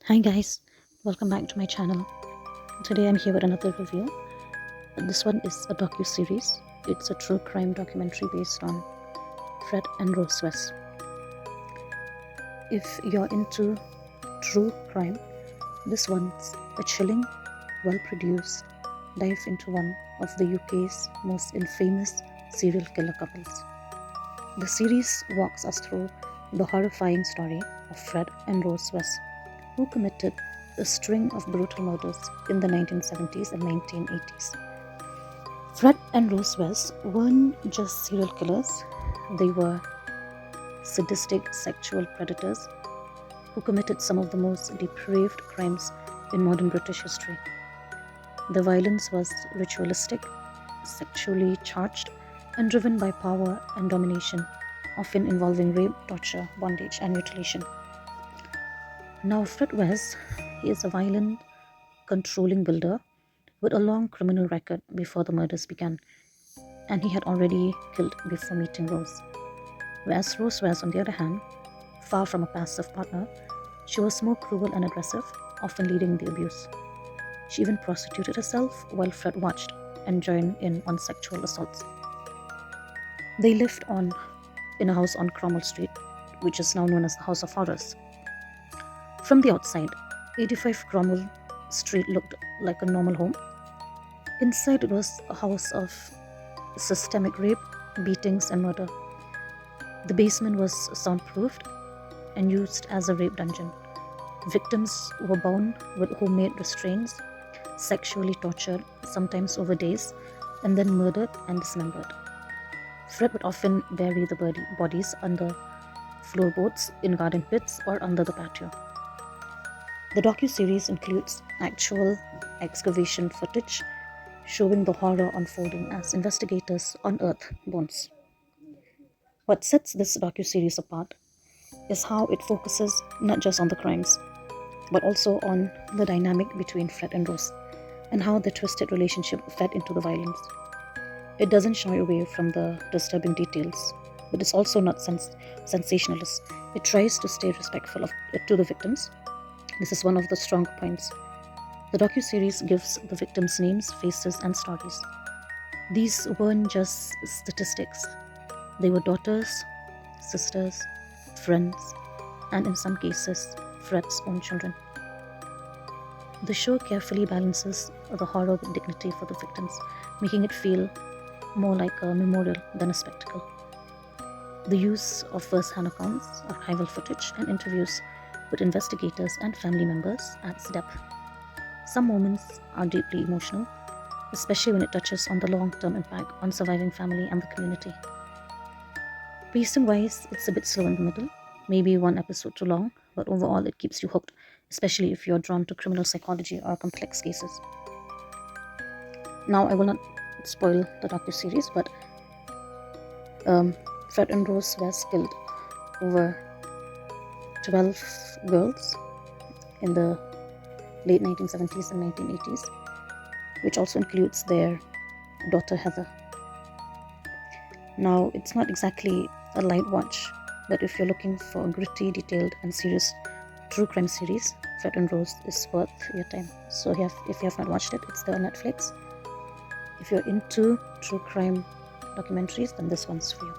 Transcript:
Hi guys, welcome back to my channel. Today I'm here with another review. This one is a docu-series. It's a true crime documentary based on Fred and Rose West. If you're into true crime, this one's a chilling, well-produced dive into one of the UK's most infamous serial killer couples. The series walks us through the horrifying story of Fred and Rose West, who committed a string of brutal murders in the 1970s and 1980s. Fred and Rose West weren't just serial killers, they were sadistic sexual predators who committed some of the most depraved crimes in modern British history. The violence was ritualistic, sexually charged, and driven by power and domination, often involving rape, torture, bondage, and mutilation. Now, Fred West, he is a violent, controlling builder with a long criminal record before the murders began, and he had already killed before meeting Rose. Whereas Rose West, on the other hand, far from a passive partner, she was more cruel and aggressive, often leading the abuse. She even prostituted herself while Fred watched and joined in on sexual assaults. They lived in a house on Cromwell Street, which is now known as the House of Horrors. From the outside, 85 Cromwell Street looked like a normal home. Inside, it was a house of systemic rape, beatings, and murder. The basement was soundproofed and used as a rape dungeon. Victims were bound with homemade restraints, sexually tortured, sometimes over days, and then murdered and dismembered. Fred would often bury the bodies under floorboards, in garden pits, or under the patio. The docu-series includes actual excavation footage showing the horror unfolding as investigators unearth bones. What sets this docu-series apart is how it focuses not just on the crimes, but also on the dynamic between Fred and Rose, and how the twisted relationship fed into the violence. It doesn't shy away from the disturbing details, but it's also not sensationalist. It tries to stay respectful to the victims. This is one of the strong points. The docu-series gives the victims names, faces, and stories. These weren't just statistics. They were daughters, sisters, friends, and in some cases, Fred's own children. The show carefully balances the horror with dignity for the victims, making it feel more like a memorial than a spectacle. The use of first-hand accounts, archival footage, and interviews with investigators and family members adds depth. Some moments are deeply emotional, especially when it touches on the long-term impact on surviving family and the community. Pacing-wise, it's a bit slow in the middle, maybe one episode too long, but overall it keeps you hooked, especially if you're drawn to criminal psychology or complex cases. Now, I will not spoil the docu-series, but Fred and Rose West killed over 12 girls in the late 1970s and 1980s, which also includes their daughter Heather. Now, it's not exactly a light watch, but if you're looking for a gritty, detailed, and serious true crime series, Fred and Rose is worth your time. So if you have not watched it, it's there on Netflix. If you're into true crime documentaries, then this one's for you.